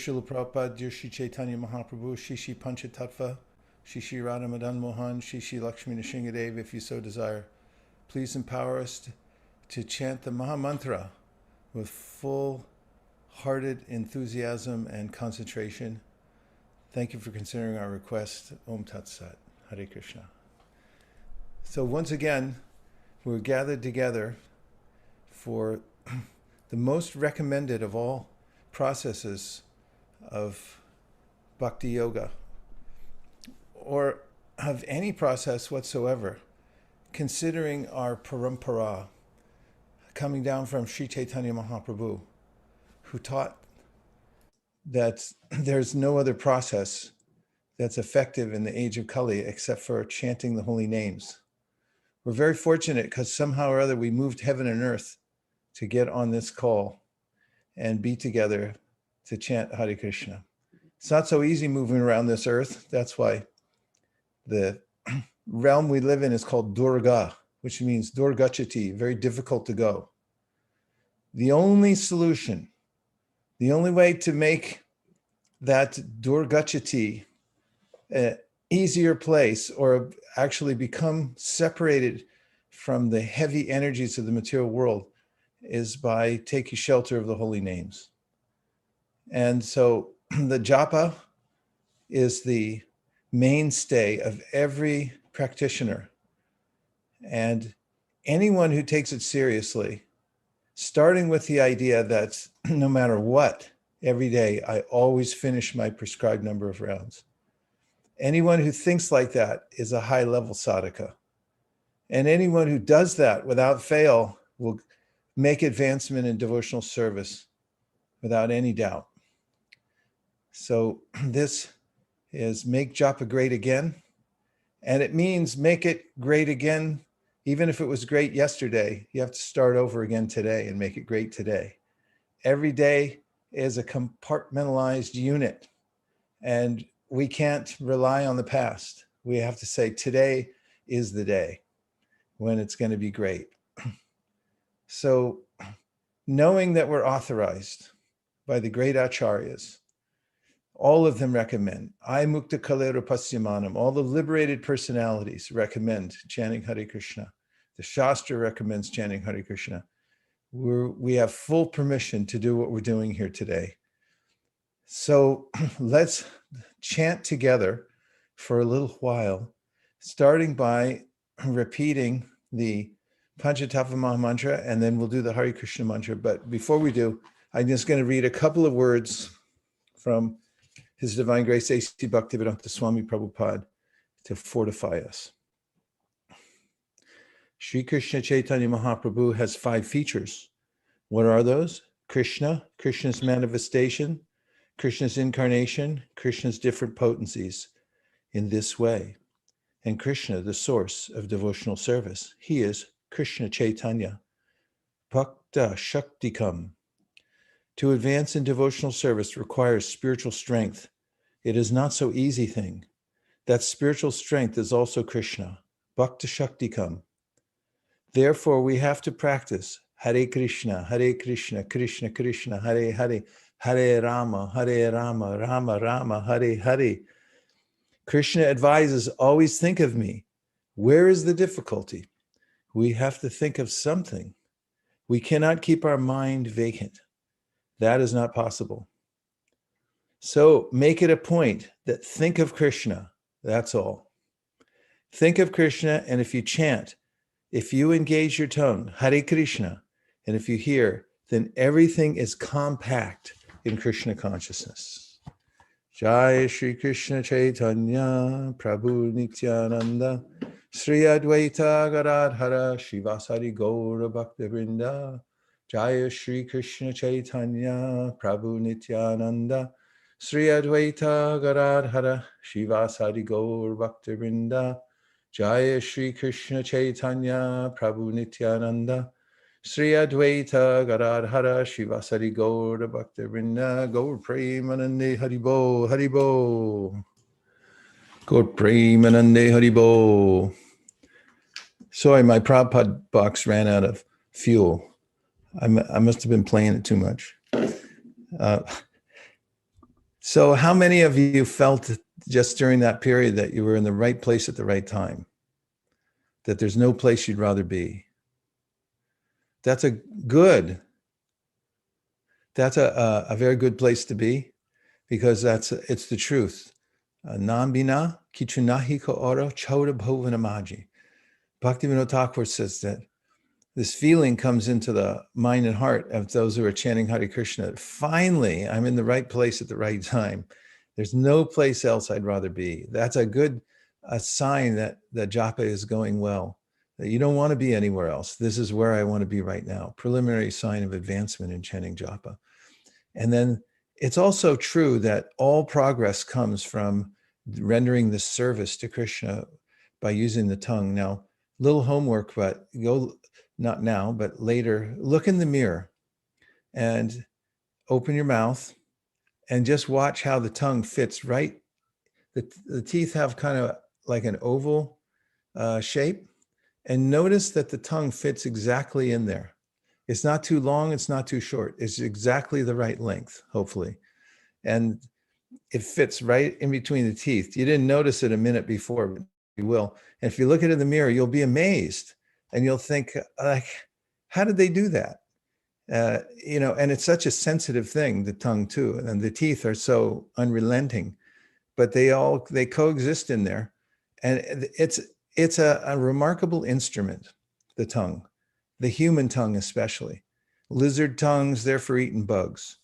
Srila Prabhupada, dear Shri Chaitanya Mahaprabhu, Shri Shri Panchatattva, Shri Shri Radha Madan Mohan, Shri Shri Lakshmi Nrsingadev, if you so desire, please empower us to chant the Maha Mantra with full-hearted enthusiasm and concentration. Thank you for considering our request. Om Tat Sat. Hare Krishna. So once again, we're gathered together for the most recommended of all processes of bhakti yoga, or of any process whatsoever, considering our parampara coming down from Sri Chaitanya Mahaprabhu, who taught that there's no other process that's effective in the age of Kali except for chanting the holy names. We're very fortunate because somehow or other we moved heaven and earth to get on this call and be together to chant Hare Krishna. It's not so easy moving around this earth. That's why the realm we live in is called Durga, which means Durgachati, very difficult to go. The only solution, the only way to make that Durgachati an easier place, or actually become separated from the heavy energies of the material world, is by taking shelter of the holy names. And so the Japa is the mainstay of every practitioner. And anyone who takes it seriously, starting with the idea that no matter what, every day I always finish my prescribed number of rounds. Anyone who thinks like that is a high-level sādhaka. And anyone who does that without fail will make advancement in devotional service without any doubt. So this is make Japa great again. And it means make it great again. Even if it was great yesterday, you have to start over again today and make it great today. Every day is a compartmentalized unit. And we can't rely on the past. We have to say today is the day when it's going to be great. So knowing that we're authorized by the great ācāryas, all of them recommend, mukta-kaler upasyamānam, all the liberated personalities recommend chanting Hare Krishna. The śāstra recommends chanting Hare Krishna. We have full permission to do what we're doing here today. So let's chant together for a little while, starting by repeating the Panchatattva Maha Mantra, and then we'll do the Hare Krishna mantra. But before we do, I'm just going to read a couple of words from His Divine Grace A.C. Bhaktivedanta Swami Prabhupada to fortify us. Sri Krishna Chaitanya Mahaprabhu has 5 features. What are those? Krishna, Krishna's manifestation, Krishna's incarnation, Krishna's different potencies in this way. And Krishna, the source of devotional service. He is Krishna Chaitanya, Bhakta Shaktikam. To advance in devotional service requires spiritual strength. It is not so easy thing. That spiritual strength is also Krishna, Bhakta Shaktikam. Therefore, we have to practice Hare Krishna, Krishna Krishna, Hare Hare, Hare Rama, Rama Rama, Hare Hare. Krishna advises, always think of me. Where is the difficulty? We have to think of something. We cannot keep our mind vacant. That is not possible. So make it a point that think of Krishna. That's all. Think of Krishna, and if you chant, if you engage your tongue, Hare Krishna, and if you hear, then everything is compact in Krishna consciousness. Jai Shri Krishna Chaitanya Prabhu Nityananda Sri Advaita Gadadhara Shivasari Gaura Bhaktivinoda Jai Shri Krishna Chaitanya Prabhu Nityananda Sri Advaita Gadadhara Shivasari Gaura Bhaktivinoda Jai Shri Krishna Chaitanya Prabhu Nityananda Sri Advaita Gadadhara Shivasari Gaura Bhaktivinoda Gaur Premanande Haribo Haribo Gaur Premanande Haribo. Sorry, my Prabhupada box ran out of fuel. I must have been playing it too much. So how many of you felt just during that period that you were in the right place at the right time? That there's no place you'd rather be? That's a very good place to be, because it's the truth. Nambina kichunahi ko oro choda bhovanamaji. Bhaktivinoda Thakur says that this feeling comes into the mind and heart of those who are chanting Hare Krishna. Finally, I'm in the right place at the right time. There's no place else I'd rather be. That's a sign that the Japa is going well, that you don't want to be anywhere else. This is where I want to be right now. Preliminary sign of advancement in chanting Japa. And then it's also true that all progress comes from rendering this service to Krishna by using the tongue. Now, little homework, but go, not now, but later, look in the mirror and open your mouth and just watch how the tongue fits right. The teeth have kind of like an oval shape, and notice that the tongue fits exactly in there. It's not too long, it's not too short. It's exactly the right length, hopefully. And it fits right in between the teeth. You didn't notice it a minute before, but you will. And if you look at it in the mirror, you'll be amazed. And you'll think, like, how did they do that? And it's such a sensitive thing, the tongue too. And the teeth are so unrelenting, but they coexist in there. And it's a remarkable instrument, the tongue, the human tongue especially. Lizard tongues, they're for eating bugs.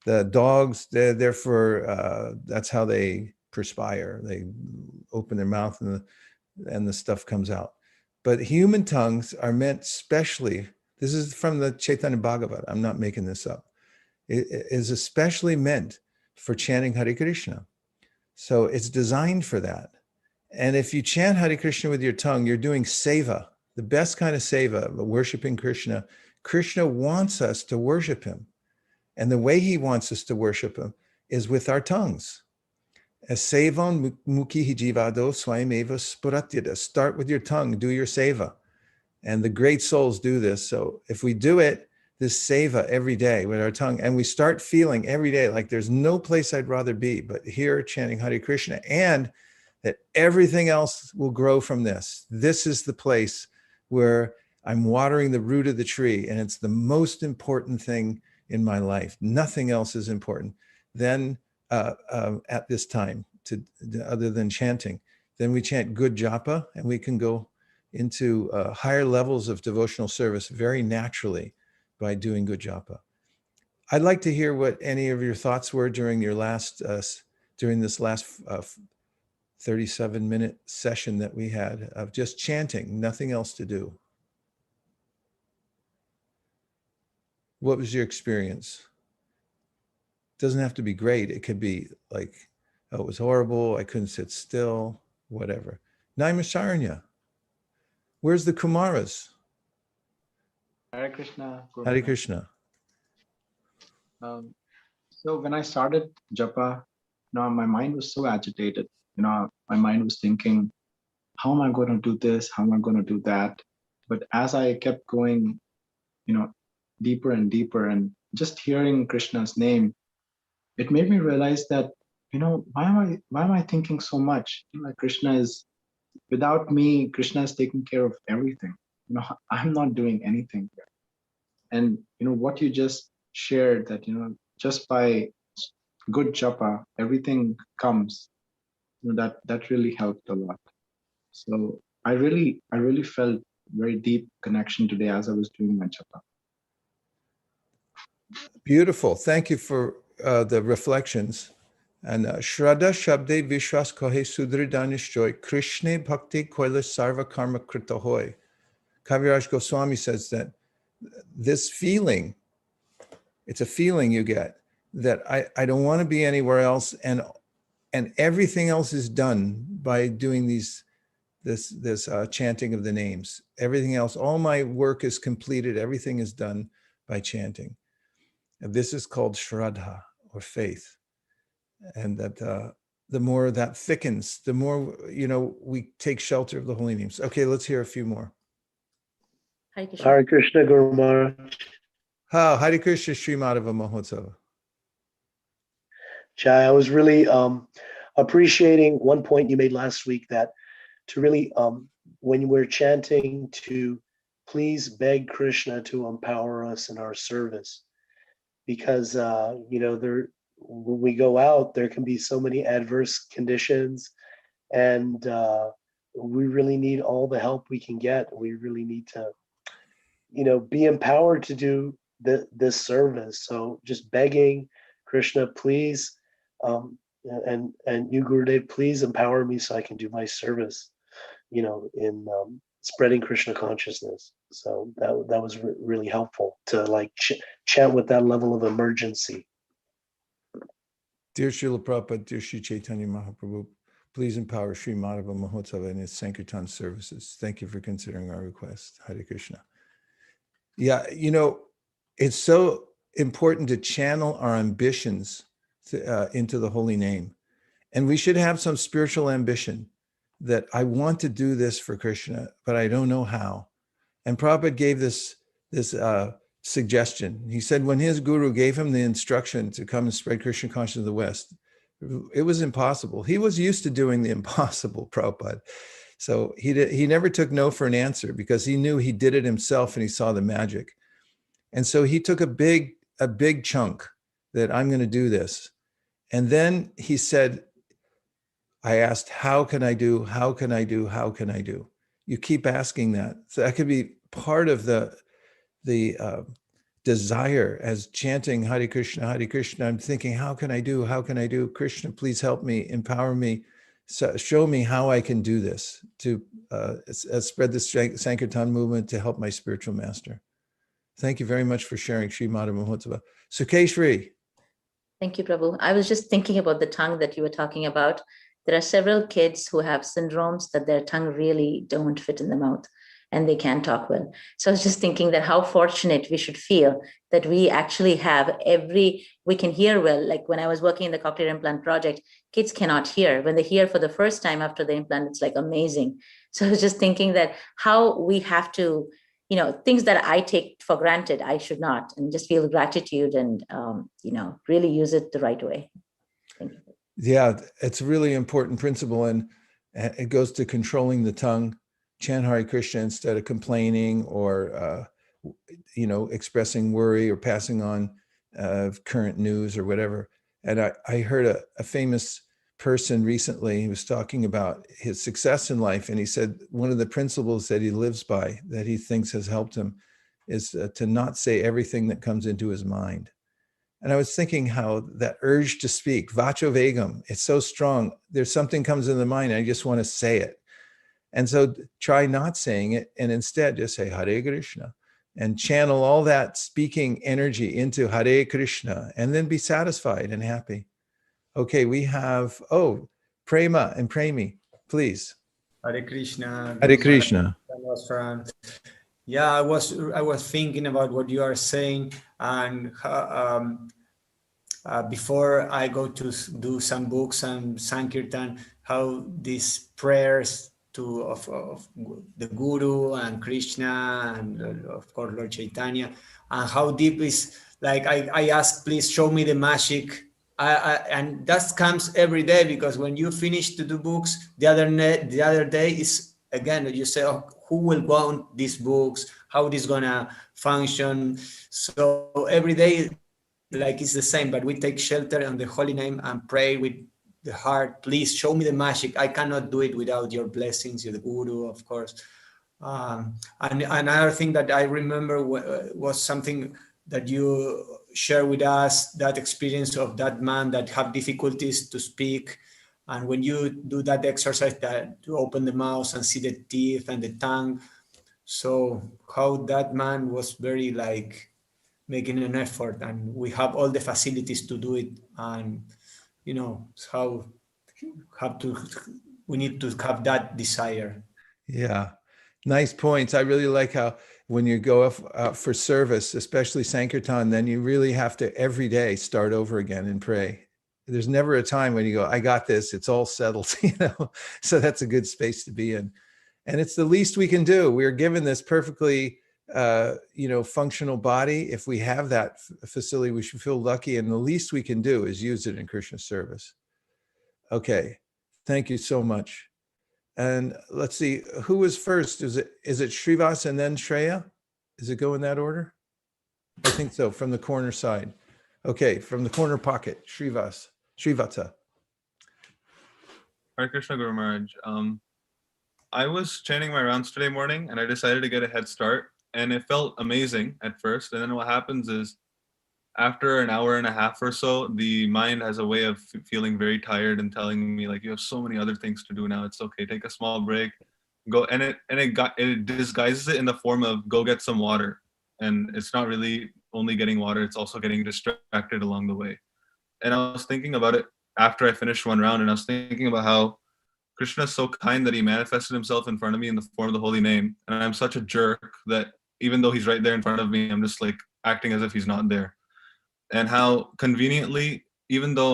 The dogs, they're for, that's how they perspire. They open their mouth and the stuff comes out. But human tongues are meant specially, this is from the Chaitanya Bhagavat, I'm not making this up. It is especially meant for chanting Hare Krishna. So it's designed for that. And if you chant Hare Krishna with your tongue, you're doing seva, the best kind of seva, worshiping Krishna. Krishna wants us to worship him. And the way he wants us to worship him is with our tongues. Sevan muki jivado swayameva spuratyada. Start with your tongue, do your seva. And the great souls do this. So if we do it, this seva every day with our tongue, and we start feeling every day like there's no place I'd rather be but here chanting Hare Krishna, and that everything else will grow from this. This is the place where I'm watering the root of the tree, and it's the most important thing in my life. Nothing else is important. Then at this time, other than chanting, then we chant good japa, and we can go into higher levels of devotional service very naturally by doing good japa. I'd like to hear what any of your thoughts were during this last 37-minute session that we had of just chanting, nothing else to do. What was your experience? Doesn't have to be great. It could be like, oh, it was horrible, I couldn't sit still, whatever. Naimisharanya, where's the Kumaras? Hare Krishna. Hare Krishna. So when I started Japa, my mind was so agitated. My mind was thinking, how am I going to do this? How am I going to do that? But as I kept going, deeper and deeper, and just hearing Krishna's name, it made me realize that, why am I thinking so much? Like Krishna is, without me, Krishna is taking care of everything. I'm not doing anything. And what you just shared, that just by good japa, everything comes. That really helped a lot. So I really felt very deep connection today as I was doing my japa. Beautiful. Thank you for the reflections. And Shraddha Shabde Vishwas Kohe Sudridanishjoy Krishna Bhakti Koila Sarva Karma Krita Hoy. Kaviraj Goswami says that this feeling, it's a feeling you get that I don't want to be anywhere else, and everything else is done by doing this chanting of the names. Everything else, all my work is completed. Everything is done by chanting. And this is called Shraddha, or faith. And that the more that thickens, the more, we take shelter of the holy names. Okay, let's hear a few more. Hare Krishna, Guru Maharaj. Hare Krishna, Sri Madhava Mahotsava. Jai, I was really appreciating one point you made last week, that to really, when we're chanting, to please beg Krishna to empower us in our service. Because, when we go out, there can be so many adverse conditions, and we really need all the help we can get. We really need to, be empowered to do this service. So just begging Krishna, please, and you, Gurudev, please empower me so I can do my service, in spreading Krishna consciousness. So that was really helpful to like chant with that level of emergency. Dear Srila Prabhupada, dear Sri Chaitanya Mahaprabhu, please empower Sri Madhava Mahotsava and its Sankirtan services. Thank you for considering our request. Hare Krishna. Yeah, it's so important to channel our ambitions into the holy name. And we should have some spiritual ambition that I want to do this for Krishna, but I don't know how. And Prabhupada gave this suggestion. He said when his guru gave him the instruction to come and spread Krishna consciousness in the West, it was impossible. He was used to doing the impossible, Prabhupada. So he never took no for an answer, because he knew he did it himself and he saw the magic. And so he took a big chunk that I'm going to do this. And then he said, I asked, how can I do? How can I do? How can I do? You keep asking that. So that could be part of the desire as chanting Hare Krishna, Hare Krishna. I'm thinking, how can I do? How can I do? Krishna, please help me, empower me, show me how I can do this to spread the Sankirtan movement to help my spiritual master. Thank you very much for sharing, Sri Madhava Mahotsava. Sukeshri. Thank you, Prabhu. I was just thinking about the tongue that you were talking about. There are several kids who have syndromes that their tongue really don't fit in the mouth and they can't talk well. So I was just thinking that how fortunate we should feel that we actually have we can hear well. Like when I was working in the cochlear implant project, kids cannot hear. When they hear for the first time after the implant, it's like amazing. So I was just thinking that how we have to, things that I take for granted, I should not, and just feel gratitude and, really use it the right way. Thank you. Yeah, it's a really important principle, and it goes to controlling the tongue. Chant Hare Krishna instead of complaining or, expressing worry or passing on current news or whatever. And I heard a famous person recently who was talking about his success in life. And he said one of the principles that he lives by, that he thinks has helped him, is to not say everything that comes into his mind. And I was thinking how that urge to speak, vacho vegam, it's so strong. There's something comes in the mind, I just want to say it. And so try not saying it, and instead just say Hare Krishna and channel all that speaking energy into Hare Krishna, and then be satisfied and happy. Okay, we have, Prema and Premi, please. Hare Krishna. Hare Krishna. Yeah, I was thinking about what you are saying, and before I go to do some books and Sankirtan, how these prayers of the Guru and Krishna and of course Lord Chaitanya, and how deep is, like I ask, please show me the magic. And that comes every day, because when you finish to do books, the other day is again, you say, oh, who will want these books? How it is gonna function? So every day, like it's the same, but we take shelter on the holy name and pray with the heart. Please show me the magic. I cannot do it without your blessings, you're the Guru, of course. And another thing that I remember was something that you share with us, that experience of that man that have difficulties to speak. And when you do that exercise that to open the mouth and see the teeth and the tongue, so how that man was very like making an effort, and we have all the facilities to do it. And how we need to have that desire. Yeah, nice points. I really like how when you go out for service, especially Sankirtan, then you really have to every day start over again and pray. There's never a time when you go, I got this, it's all settled, So that's a good space to be in. And it's the least we can do. We're given this perfectly functional body. If we have that facility, we should feel lucky, and the least we can do is use it in Krishna service. Okay, thank you so much. And let's see, who was first? Is it Srivas and then Shreya? Does it go in that order? I think so, from the corner side. Okay, from the corner pocket, Srivata. Hare Krishna, Guru Maharaj. I was chanting my rounds today morning, and I decided to get a head start, and it felt amazing at first. And then what happens is, after an hour and a half or so, the mind has a way of feeling very tired and telling me, like, you have so many other things to do now. It's okay. Take a small break. Go. And it disguises it in the form of go get some water. And it's not really only getting water. It's also getting distracted along the way. And I was thinking about it after I finished one round. And I was thinking about how Krishna is so kind that he manifested himself in front of me in the form of the holy name. And I'm such a jerk that even though he's right there in front of me, I'm just like acting as if he's not there. And how conveniently, even though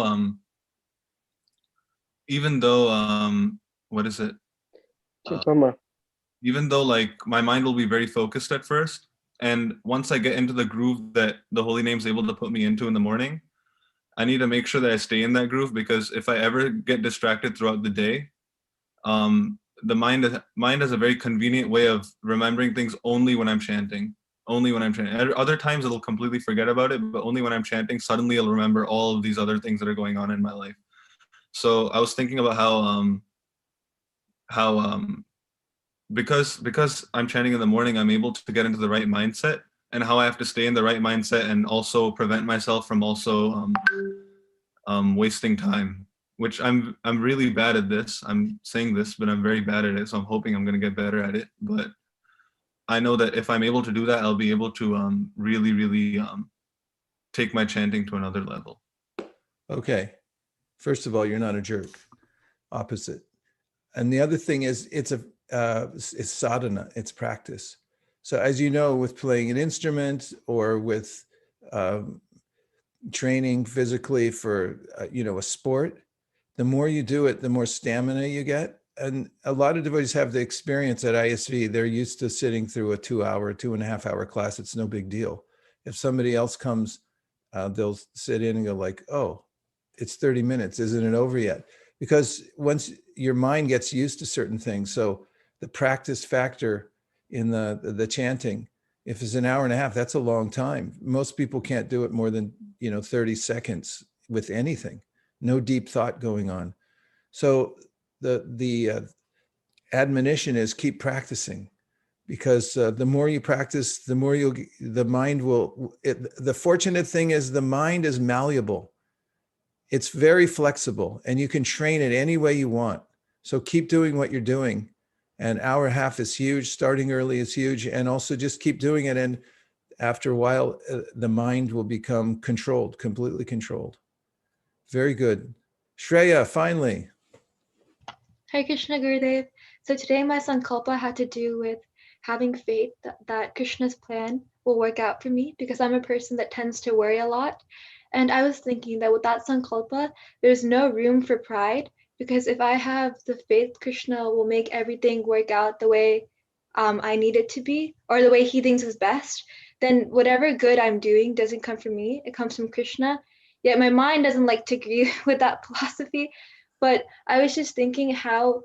what is it? Even though like my mind will be very focused at first, and once I get into the groove that the holy name is able to put me into in the morning, I need to make sure that I stay in that groove, because if I ever get distracted throughout the day, the mind has a very convenient way of remembering things only when I'm chanting. Only when I'm chanting. Other times it'll completely forget about it, but only when I'm chanting, suddenly I'll remember all of these other things that are going on in my life. So I was thinking about how because I'm chanting in the morning, I'm able to get into the right mindset, and how I have to stay in the right mindset and also prevent myself from also wasting time, which I'm really bad at this. I'm saying this, but I'm very bad at it. So I'm hoping I'm going to get better at it. But I know that if I'm able to do that, I'll be able to really take my chanting to another level. Okay. First of all, you're not a jerk. Opposite. And the other thing is, it's sadhana, it's practice. So as you know, with playing an instrument or with training physically for a sport, the more you do it, the more stamina you get. And a lot of devotees have the experience at ISV. They're used to sitting through a 2.5 hour class. It's no big deal. If somebody else comes, they'll sit in and go like, oh, it's 30 minutes. Isn't it over yet? Because once your mind gets used to certain things, so the practice factor in the chanting, if it's an hour and a half, that's a long time. Most people can't do it more than 30 seconds with anything. No deep thought going on. So the admonition is keep practicing, because the more you practice, the more the mind will. The fortunate thing is the mind is malleable. It's very flexible, and you can train it any way you want. So keep doing what you're doing. An hour and a half is huge. Starting early is huge, and also just keep doing it. And after a while, the mind will become controlled, completely controlled. Very good. Shreya, finally. Hare Krishna, Gurudev. So today my sankalpa had to do with having faith that Krishna's plan will work out for me, because I'm a person that tends to worry a lot. And I was thinking that with that sankalpa, there's no room for pride, because if I have the faith Krishna will make everything work out the way I need it to be, or the way he thinks is best, then whatever good I'm doing doesn't come from me, it comes from Krishna. Yet my mind doesn't like to agree with that philosophy. But I was just thinking how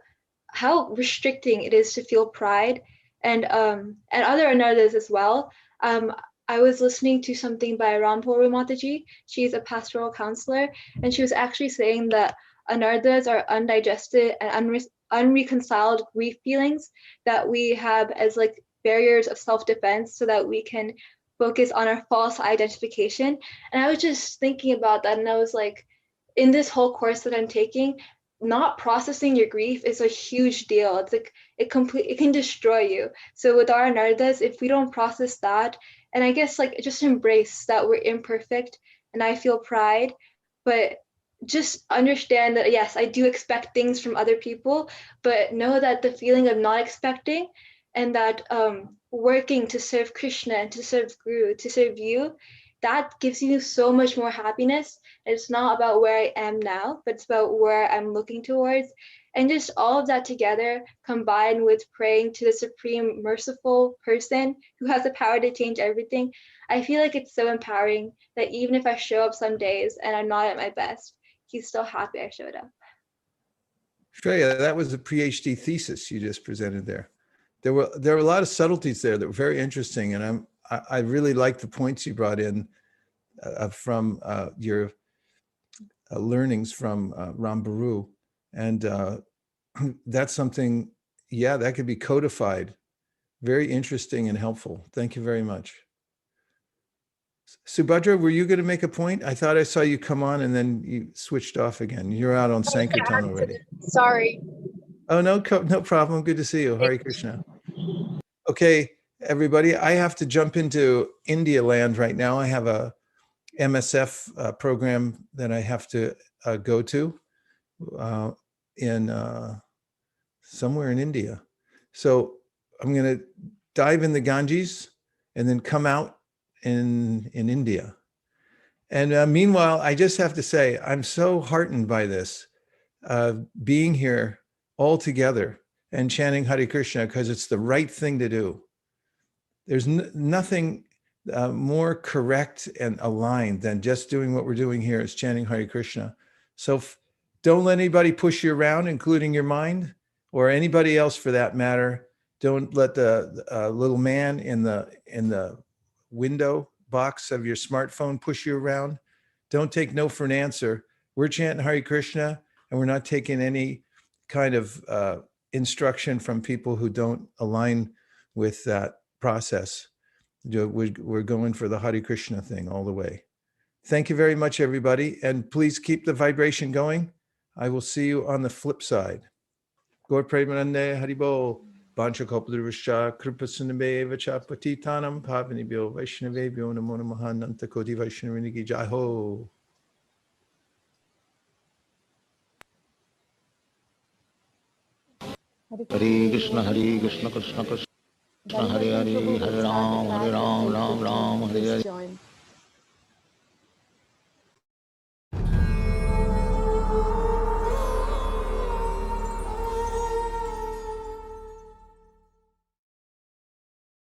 restricting it is to feel pride, and other ācāryas as well. I was listening to something by Rampuru Mataji. She's a pastoral counselor, and she was actually saying that ācāryas are undigested and unreconciled grief feelings that we have as like barriers of self-defense, so that we can focus on our false identification. And I was just thinking about that, and I was like, in this whole course that I'm taking, not processing your grief is a huge deal. It's like it can destroy you. So with our ācāryas, if we don't process that, and I guess like just embrace that we're imperfect, and I feel pride, but just understand that yes, I do expect things from other people, but know that the feeling of not expecting, and that working to serve Krishna and to serve Guru, to serve you, that gives you so much more happiness. It's not about where I am now, but it's about where I'm looking towards. And just all of that together, combined with praying to the supreme merciful person who has the power to change everything, I feel like it's so empowering that even if I show up some days and I'm not at my best, he's still happy I showed up. Shreya, that was a PhD thesis you just presented there. There were a lot of subtleties there that were very interesting, and I really like the points you brought in from your learnings from Ram Baru, and that's something, yeah, that could be codified. Very interesting and helpful. Thank you very much. Subhadra, were you going to make a point? I thought I saw you come on and then you switched off again. You're out on Sankirtan already. Sorry. Oh, no problem. Good to see you. Hare Krishna. Okay, everybody, I have to jump into India land right now. I have a MSF program that I have to go to in somewhere in India. So I'm going to dive in the Ganges and then come out in India. And meanwhile, I just have to say, I'm so heartened by this, being here all together and chanting Hare Krishna, because it's the right thing to do. There's nothing more correct and aligned than just doing what we're doing here, is chanting Hare Krishna. So don't let anybody push you around, including your mind, or anybody else for that matter. Don't let the little man in the window box of your smartphone push you around. Don't take no for an answer. We're chanting Hare Krishna, and we're not taking any kind of instruction from people who don't align with that process. We're going for the Hare Krishna thing all the way. Thank you very much, everybody. And please keep the vibration going. I will see you on the flip side. Gaur Premanande Haribol. Bancha Kalpadruvascha Kripasunabeva Chapatitanam Pavanibhyo Vaishnavebhyo Namo Namaha Nanta Koti Vaishnaviniki Jai Ho. Hare Krishna, Krishna Krishna, Hare Hare, Hare Ram, Ram Ram, Hare Hare.